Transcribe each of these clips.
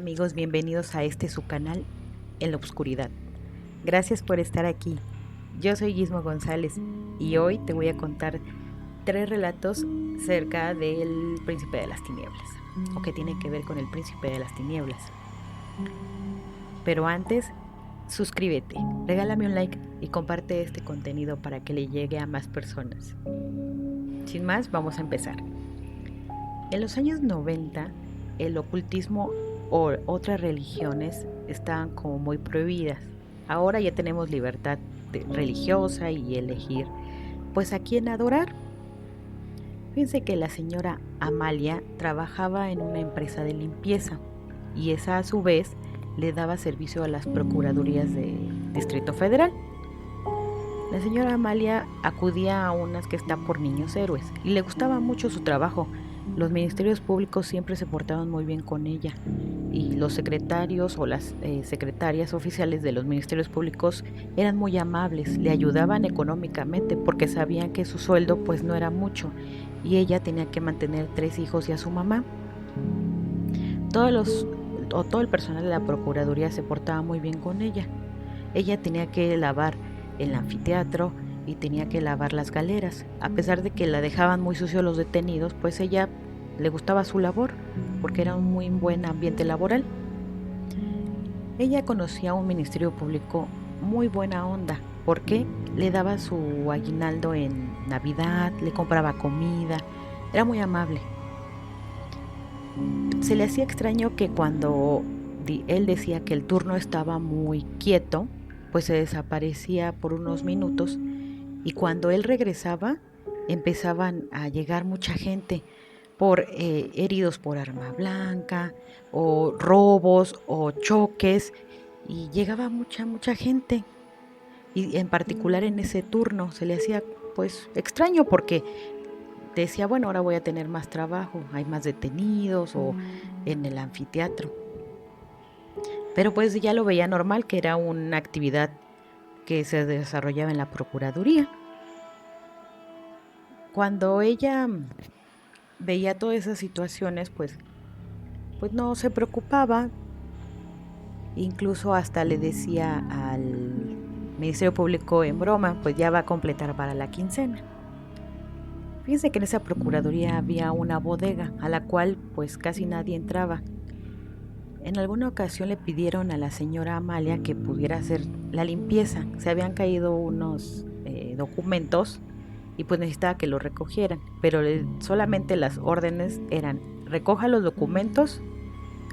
amigos, bienvenidos a su canal En la Oscuridad. Gracias por estar aquí. Yo soy Guismo González y hoy te voy a contar 3 relatos cerca del Príncipe de las Tinieblas, o que tiene que ver con el Príncipe de las Tinieblas. Pero antes, suscríbete, regálame un like y comparte este contenido para que le llegue a más personas. Sin más, vamos a empezar. En los años 90, el ocultismo o otras religiones estaban como muy prohibidas. Ahora ya tenemos libertad religiosa y elegir pues a quién adorar. Fíjense que la señora Amalia trabajaba en una empresa de limpieza y esa a su vez le daba servicio a las procuradurías del Distrito Federal. La señora Amalia acudía a unas que están por niños héroes y le gustaba mucho su trabajo. Los ministerios públicos siempre se portaban muy bien con ella y los secretarios o las secretarias oficiales de los ministerios públicos eran muy amables, le ayudaban económicamente porque sabían que su sueldo pues no era mucho y ella tenía que mantener 3 hijos y a su mamá. Todo el personal de la procuraduría se portaba muy bien con ella. Ella tenía que lavar el anfiteatro y tenía que lavar las galeras. A pesar de que la dejaban muy sucio los detenidos, pues ella le gustaba su labor porque era un muy buen ambiente laboral. Ella conocía un ministerio público muy buena onda porque le daba su aguinaldo en Navidad, le compraba comida, era muy amable. Se le hacía extraño que cuando él decía que el turno estaba muy quieto, pues se desaparecía por unos minutos y cuando él regresaba empezaban a llegar mucha gente por heridos por arma blanca o robos o choques y llegaba mucha gente y en particular en ese turno se le hacía pues extraño porque decía, bueno, ahora voy a tener más trabajo, hay más detenidos o en el anfiteatro. Pero pues ya lo veía normal, que era una actividad que se desarrollaba en la Procuraduría. Cuando ella veía todas esas situaciones, pues no se preocupaba, incluso hasta le decía al Ministerio Público en broma, pues ya va a completar para la quincena. Fíjense que en esa procuraduría había una bodega a la cual pues casi nadie entraba. En alguna ocasión le pidieron a la señora Amalia que pudiera hacer la limpieza. Se habían caído unos documentos y pues necesitaba que los recogieran, pero solamente las órdenes eran: recoja los documentos,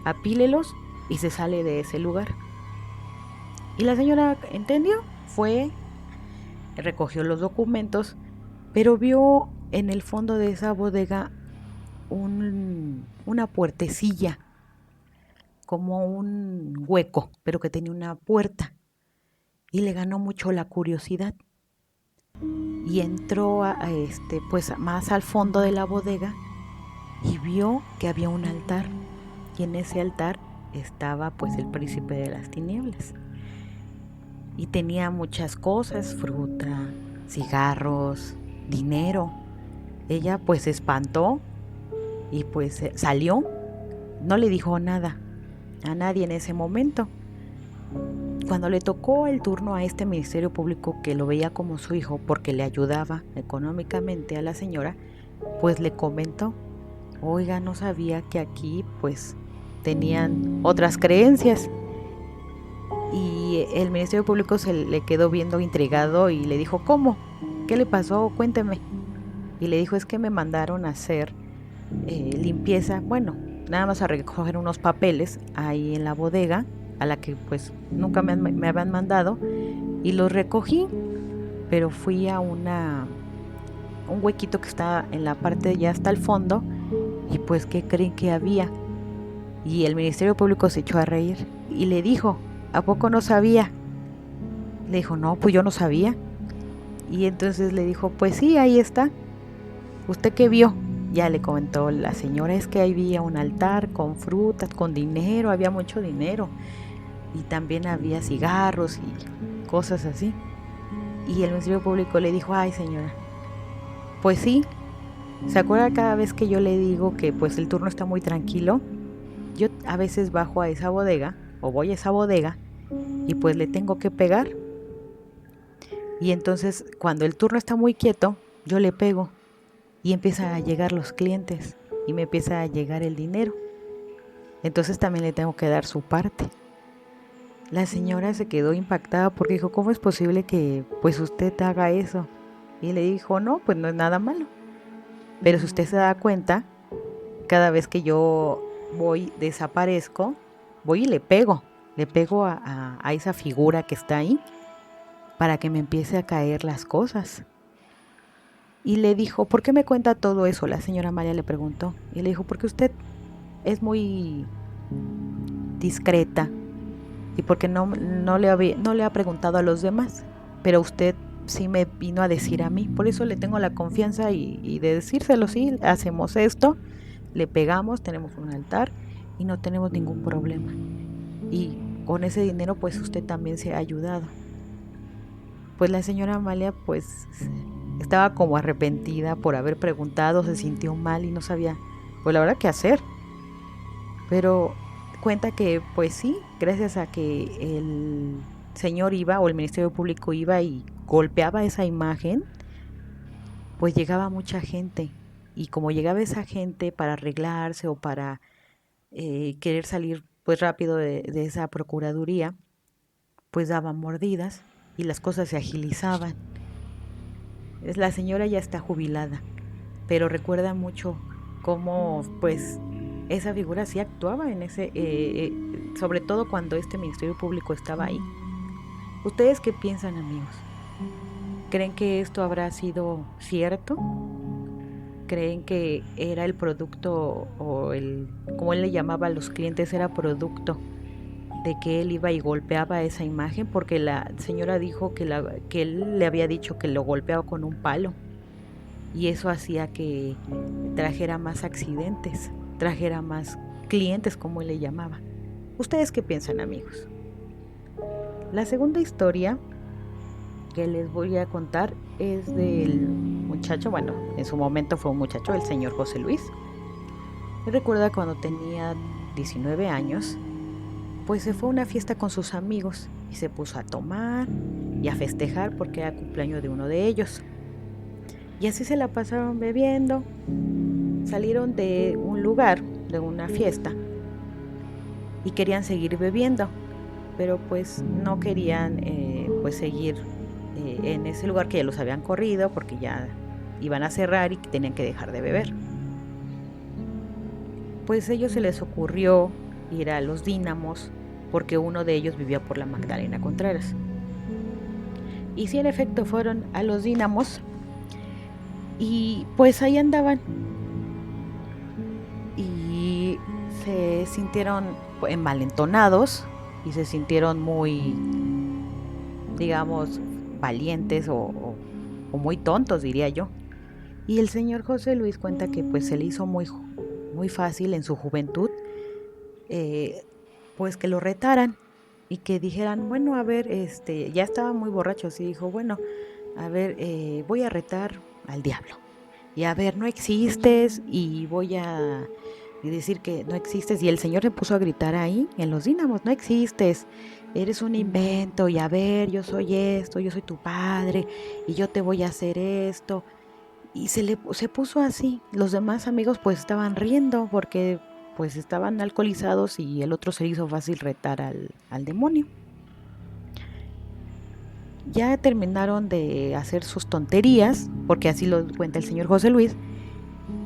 apílelos y se sale de ese lugar. Y la señora entendió, fue, recogió los documentos, pero vio en el fondo de esa bodega una puertecilla, como un hueco, pero que tenía una puerta, y le ganó mucho la curiosidad y entró pues más al fondo de la bodega y vio que había un altar, y en ese altar estaba pues el Príncipe de las Tinieblas y tenía muchas cosas: fruta, cigarros, dinero. Ella pues se espantó y pues salió. No le dijo nada a nadie en ese momento. Cuando le tocó el turno a este ministerio público, que lo veía como su hijo porque le ayudaba económicamente a la señora, pues le comentó: oiga, no sabía que aquí pues tenían otras creencias. Y el ministerio público se le quedó viendo intrigado y le dijo: ¿cómo? ¿Qué le pasó? Cuénteme. Y le dijo: es que me mandaron a hacer limpieza, bueno, nada más a recoger unos papeles ahí en la bodega a la que pues nunca me habían mandado, y los recogí, pero fui a un huequito que está en la parte ya hasta el fondo, y pues ¿qué creen que había? Y el Ministerio Público se echó a reír y le dijo: ¿a poco no sabía? Le dijo: no, pues yo no sabía. Y entonces le dijo: pues sí, ahí está. ¿Usted qué vio? Ya le comentó la señora: es que había un altar con frutas, con dinero, había mucho dinero. Y también había cigarros y cosas así. Y el Ministerio Público le dijo: ay, señora, pues sí, ¿se acuerda cada vez que yo le digo que pues el turno está muy tranquilo? a veces bajo a esa bodega o voy a esa bodega y pues le tengo que pegar. Y entonces cuando el turno está muy quieto, yo le pego y empiezan a llegar los clientes y me empieza a llegar el dinero. Entonces también le tengo que dar su parte. La señora se quedó impactada porque dijo, ¿cómo es posible que pues usted haga eso? Y le dijo, no, pues no es nada malo. Pero si usted se da cuenta, cada vez que yo voy, desaparezco, voy y le pego a esa figura que está ahí para que me empiece a caer las cosas. Y le dijo, ¿por qué me cuenta todo eso? La señora María le preguntó. Y le dijo, porque usted es muy discreta y porque no le ha preguntado a los demás, pero usted sí me vino a decir a mí, por eso le tengo la confianza y de decírselo, sí, hacemos esto, le pegamos, tenemos un altar y no tenemos ningún problema. Y con ese dinero pues usted también se ha ayudado. Pues la señora Amalia pues estaba como arrepentida por haber preguntado, se sintió mal y no sabía pues la verdad qué hacer. Pero cuenta que pues sí, gracias a que el señor iba o el Ministerio Público iba y golpeaba esa imagen, pues llegaba mucha gente. Y como llegaba esa gente para arreglarse o para querer salir pues rápido de esa procuraduría, pues daban mordidas y las cosas se agilizaban. La señora ya está jubilada, pero recuerda mucho cómo pues esa figura sí actuaba en sobre todo cuando este Ministerio Público estaba ahí. ¿Ustedes qué piensan, amigos? ¿Creen que esto habrá sido cierto? ¿Creen que era el producto o como él le llamaba a los clientes, era producto de que él iba y golpeaba esa imagen? Porque la señora dijo que él le había dicho que lo golpeaba con un palo y eso hacía que trajera más accidentes, trajera más clientes, como él le llamaba. ¿Ustedes qué piensan, amigos? La segunda historia que les voy a contar es del muchacho, bueno, en su momento fue un muchacho, el señor José Luis. Él recuerda cuando tenía 19 años, pues se fue a una fiesta con sus amigos y se puso a tomar y a festejar porque era cumpleaños de uno de ellos. Y así se la pasaron bebiendo, salieron de un lugar, de una fiesta, y querían seguir bebiendo, pero pues no querían pues seguir en ese lugar que ya los habían corrido porque ya iban a cerrar y que tenían que dejar de beber. Pues a ellos se les ocurrió ir a los Dínamos porque uno de ellos vivía por la Magdalena Contreras. Y sí, en efecto, fueron a los Dínamos y pues ahí andaban y se sintieron envalentonados y se sintieron muy, digamos, valientes o muy tontos, diría yo. Y el señor José Luis cuenta que pues se le hizo muy fácil en su juventud, eh, pues que lo retaran y que dijeran, bueno, a ver, ya estaba muy borracho, así dijo, bueno, a ver, voy a retar al diablo. Y a ver, no existes y voy a decir que no existes. Y el señor se puso a gritar ahí en los Dínamos, no existes, eres un invento y a ver, yo soy esto, yo soy tu padre y yo te voy a hacer esto. Y se puso así. Los demás amigos pues estaban riendo porque pues estaban alcoholizados y el otro se hizo fácil retar al demonio. Ya terminaron de hacer sus tonterías, porque así lo cuenta el señor José Luis,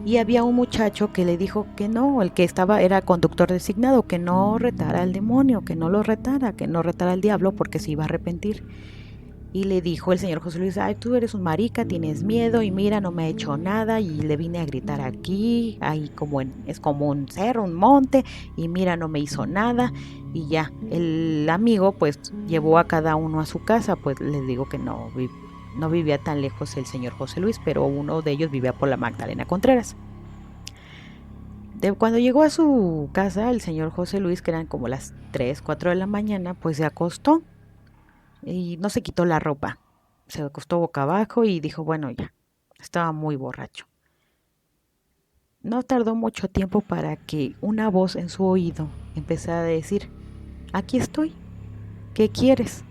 y había un muchacho que le dijo que no, el que estaba era conductor designado, que no retara al demonio, que no lo retara, que no retara al diablo porque se iba a arrepentir. Y le dijo el señor José Luis, ay, tú eres un marica, tienes miedo y mira, no me ha hecho nada y le vine a gritar aquí, ahí es como un cerro, un monte y mira, no me hizo nada. Y ya, el amigo pues llevó a cada uno a su casa, pues les digo que no vivía tan lejos el señor José Luis, pero uno de ellos vivía por la Magdalena Contreras. Cuando llegó a su casa, el señor José Luis, que eran como las 3 4 de la mañana, pues se acostó y no se quitó la ropa. Se acostó boca abajo y dijo, bueno, ya, estaba muy borracho. No tardó mucho tiempo para que una voz en su oído empezara a decir, aquí estoy, ¿qué quieres?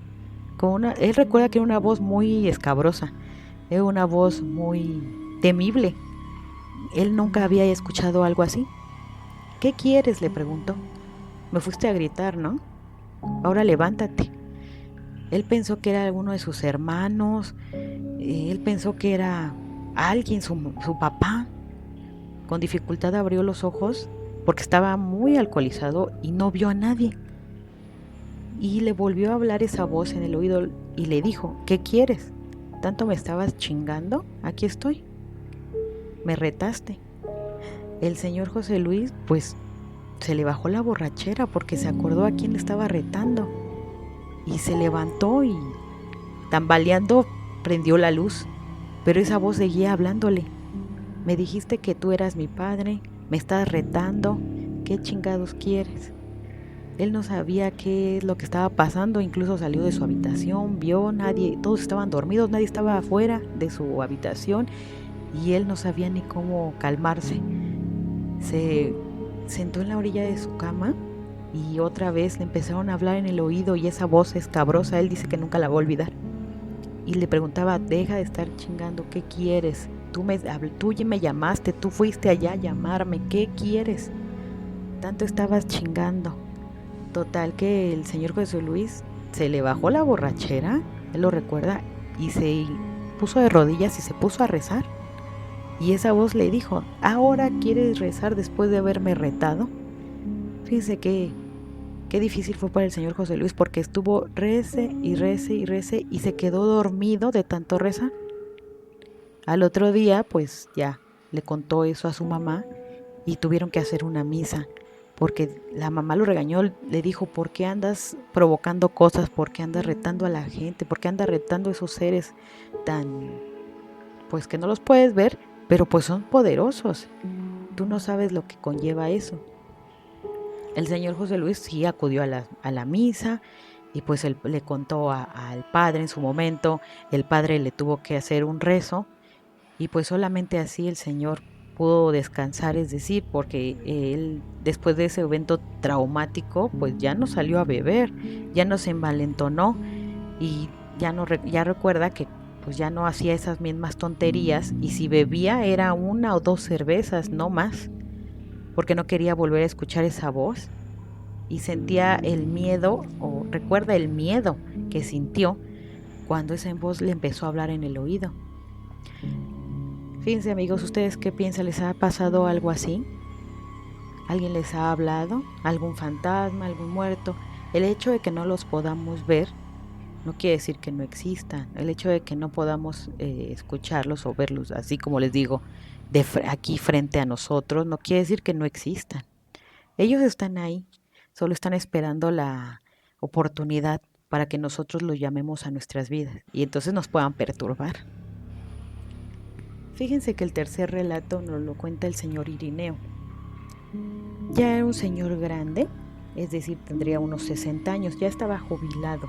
Él recuerda que era una voz muy escabrosa, era una voz muy temible. Él nunca había escuchado algo así. ¿Qué quieres?, le preguntó. Me fuiste a gritar, ¿no? Ahora levántate. Él pensó que era alguno de sus hermanos, él pensó que era alguien, su papá. Con dificultad abrió los ojos porque estaba muy alcoholizado y no vio a nadie. Y le volvió a hablar esa voz en el oído y le dijo, ¿qué quieres? ¿Tanto me estabas chingando? Aquí estoy. Me retaste. El señor José Luis, pues, se le bajó la borrachera porque se acordó a quién le estaba retando. Y se levantó y, tambaleando, prendió la luz. Pero esa voz seguía hablándole. Me dijiste que tú eras mi padre, me estás retando, ¿qué chingados quieres? Él no sabía qué es lo que estaba pasando, incluso salió de su habitación, vio, todos estaban dormidos, nadie estaba afuera de su habitación y él no sabía ni cómo calmarse. Se sentó en la orilla de su cama y otra vez le empezaron a hablar en el oído y esa voz escabrosa, él dice que nunca la va a olvidar. Y le preguntaba, deja de estar chingando, ¿qué quieres? Tú me llamaste, tú fuiste allá a llamarme, ¿qué quieres? Tanto estabas chingando. Total que el señor José Luis se le bajó la borrachera, él lo recuerda, y se puso de rodillas y se puso a rezar. Y esa voz le dijo, ¿ahora quieres rezar después de haberme retado? Fíjense qué difícil fue para el señor José Luis porque estuvo rece y rece y rece y se quedó dormido de tanto rezar. Al otro día, pues ya le contó eso a su mamá y tuvieron que hacer una misa porque la mamá lo regañó, le dijo, ¿por qué andas provocando cosas? ¿Por qué andas retando a la gente? ¿Por qué andas retando a esos seres tan, pues que no los puedes ver, pero pues son poderosos? Tú no sabes lo que conlleva eso. El señor José Luis sí acudió a la misa y pues él le contó al padre en su momento, el padre le tuvo que hacer un rezo y pues solamente así el señor pudo descansar, es decir, porque él después de ese evento traumático pues ya no salió a beber, ya no se envalentonó y ya recuerda que pues ya no hacía esas mismas tonterías y si bebía era 1 o 2 cervezas, no más, porque no quería volver a escuchar esa voz y sentía el miedo o recuerda el miedo que sintió cuando esa voz le empezó a hablar en el oído. Fíjense amigos, ¿ustedes qué piensan? ¿Les ha pasado algo así? ¿Alguien les ha hablado? ¿Algún fantasma? ¿Algún muerto? El hecho de que no los podamos ver no quiere decir que no existan. El hecho de que no podamos escucharlos o verlos, así como les digo, aquí frente a nosotros, no quiere decir que no existan. Ellos están ahí, solo están esperando la oportunidad para que nosotros los llamemos a nuestras vidas y entonces nos puedan perturbar. Fíjense que el tercer relato nos lo cuenta el señor Irineo. Ya era un señor grande, es decir, tendría unos 60 años, ya estaba jubilado.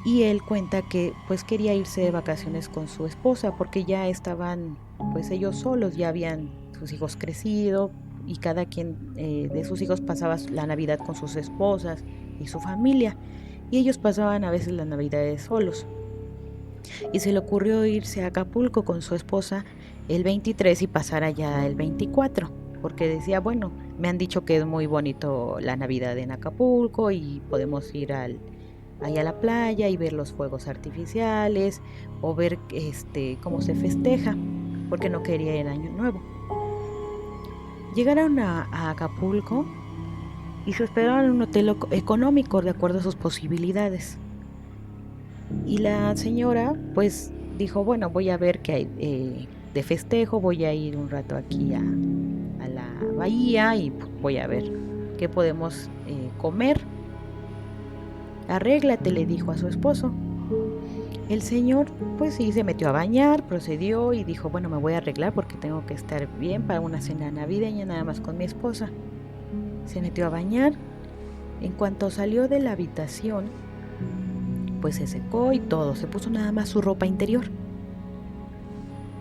Y él cuenta que pues quería irse de vacaciones con su esposa porque ya estaban pues ellos solos, ya habían sus hijos crecido y cada quien de sus hijos pasaba la Navidad con sus esposas y su familia y ellos pasaban a veces las Navidades solos. Y se le ocurrió irse a Acapulco con su esposa el 23 y pasar allá el 24, porque decía, bueno, me han dicho que es muy bonito la Navidad en Acapulco y podemos ir ahí a la playa y ver los fuegos artificiales o ver cómo se festeja, porque no quería ir Año Nuevo. Llegaron a Acapulco y se hospedaron en un hotel económico de acuerdo a sus posibilidades. Y la señora pues dijo, bueno, voy a ver qué hay de festejo, voy a ir un rato aquí a la bahía y voy a ver qué podemos comer. Arréglate, le dijo a su esposo. El señor pues sí se metió a bañar, procedió y dijo, bueno, me voy a arreglar porque tengo que estar bien para una cena navideña nada más con mi esposa. Se metió a bañar. En cuanto salió de la habitación, pues se secó y todo, se puso nada más su ropa interior.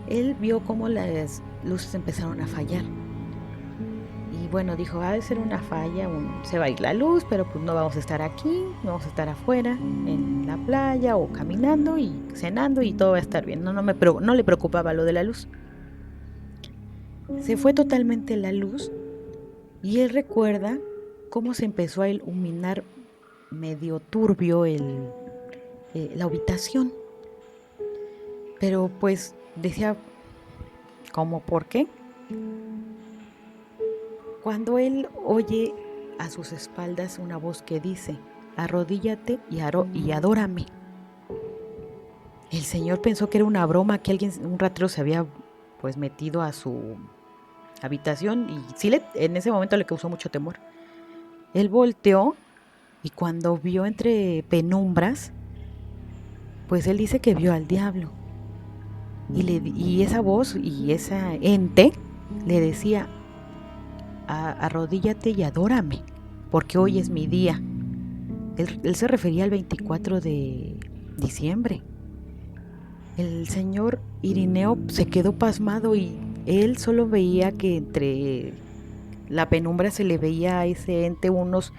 Él vio cómo las luces empezaron a fallar. Y bueno, dijo, ha de ser una falla, se va a ir la luz, pero pues no vamos a estar aquí, vamos a estar afuera, en la playa o caminando y cenando y todo va a estar bien. No le preocupaba lo de la luz. Se fue totalmente la luz y él recuerda cómo se empezó a iluminar medio turbio la habitación. Pero pues decía, ¿cómo por qué? Cuando él oye a sus espaldas una voz que dice, arrodíllate y adórame. El señor pensó que era una broma, que un ratero se había pues metido a su habitación y sí en ese momento le causó mucho temor. Él volteó y cuando vio entre penumbras, pues él dice que vio al diablo. Y esa voz y esa ente le decía, arrodíllate y adórame, porque hoy es mi día. Él se refería al 24 de diciembre. El señor Irineo se quedó pasmado y él solo veía que entre la penumbra se le veía a ese ente unos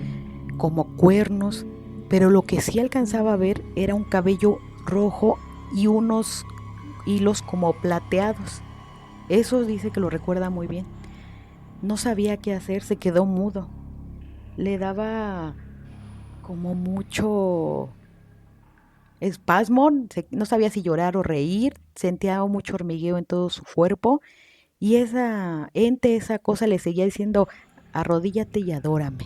como cuernos, pero lo que sí alcanzaba a ver era un cabello rojo y unos hilos como plateados. Eso dice que lo recuerda muy bien. No sabía qué hacer, se quedó mudo. Le daba como mucho espasmo, no sabía si llorar o reír, sentía mucho hormigueo en todo su cuerpo y esa cosa le seguía diciendo, arrodíllate y adórame.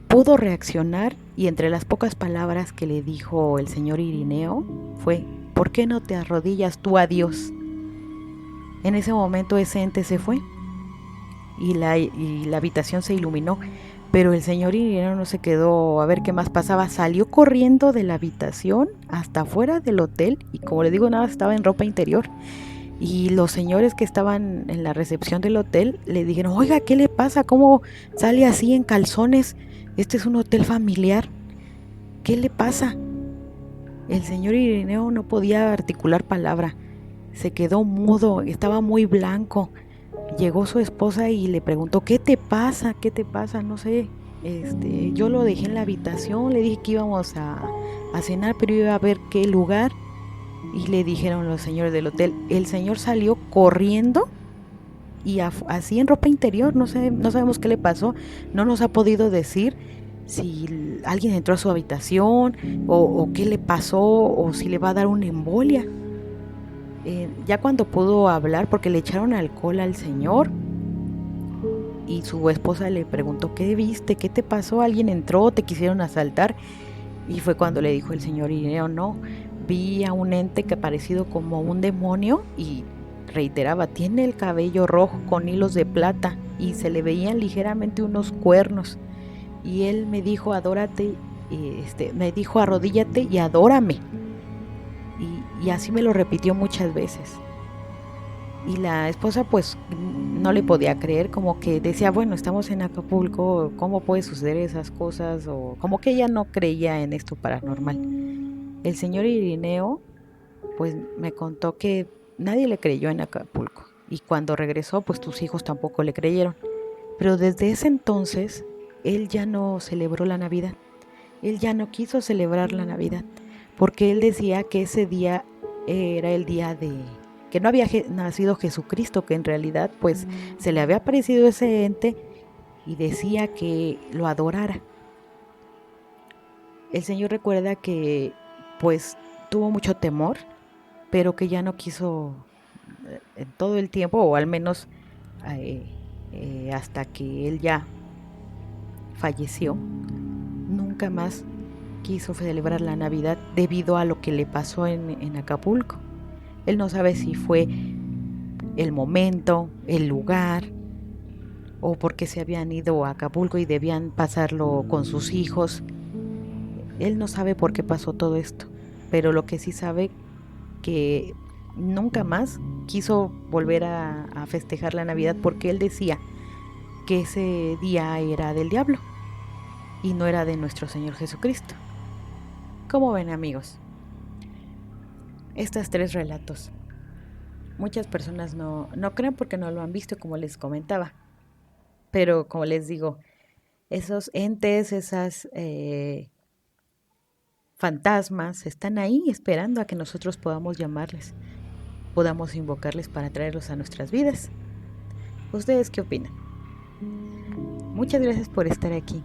Pudo reaccionar y entre las pocas palabras que le dijo el señor Irineo fue, ¿por qué no te arrodillas tú a Dios? En ese momento ese ente se fue y la habitación se iluminó, pero el señor Irineo no se quedó a ver qué más pasaba, salió corriendo de la habitación hasta afuera del hotel y como le digo, nada, estaba en ropa interior. Y los señores que estaban en la recepción del hotel le dijeron, oiga, ¿qué le pasa? ¿Cómo sale así en calzones? Este es un hotel familiar. ¿Qué le pasa? El señor Irineo no podía articular palabra. Se quedó mudo, estaba muy blanco. Llegó su esposa y le preguntó, ¿qué te pasa? ¿Qué te pasa? No sé. Yo lo dejé en la habitación, le dije que íbamos a cenar, pero iba a ver qué lugar. Y le dijeron los señores del hotel, el señor salió corriendo y así en ropa interior, no sabemos qué le pasó, no nos ha podido decir si alguien entró a su habitación o qué le pasó o si le va a dar una embolia. Ya cuando pudo hablar, porque le echaron alcohol al señor y su esposa le preguntó, ¿qué viste? ¿Qué te pasó? ¿Alguien entró? ¿Te quisieron asaltar? Y fue cuando le dijo el señor Irineo, no, vi a un ente que parecido como un demonio y reiteraba, tiene el cabello rojo con hilos de plata y se le veían ligeramente unos cuernos. Y él me dijo, me dijo, arrodíllate y adórame. Y así me lo repitió muchas veces. Y la esposa pues no le podía creer, como que decía, bueno, estamos en Acapulco, ¿cómo puede suceder esas cosas? O como que ella no creía en esto paranormal. El señor Irineo pues me contó que nadie le creyó en Acapulco y cuando regresó pues tus hijos tampoco le creyeron. Pero desde ese entonces él ya no celebró la Navidad, él ya no quiso celebrar la Navidad porque él decía que ese día era el día de que no había nacido Jesucristo, que en realidad pues se le había aparecido ese ente y decía que lo adorara. El señor recuerda que pues tuvo mucho temor, pero que ya no quiso en todo el tiempo, o al menos hasta que él ya falleció, nunca más quiso celebrar la Navidad debido a lo que le pasó en Acapulco. Él no sabe si fue el momento, el lugar, o porque se habían ido a Acapulco y debían pasarlo con sus hijos. Él no sabe por qué pasó todo esto, pero lo que sí sabe que nunca más quiso volver a festejar la Navidad porque él decía que ese día era del diablo y no era de nuestro Señor Jesucristo. ¿Cómo ven, amigos? Estos tres relatos Muchas personas no creen porque no lo han visto, como les comentaba. Pero como les digo, esos entes, esas fantasmas están ahí esperando a que nosotros podamos llamarles, podamos invocarles para traerlos a nuestras vidas. ¿Ustedes qué opinan? Muchas gracias por estar aquí.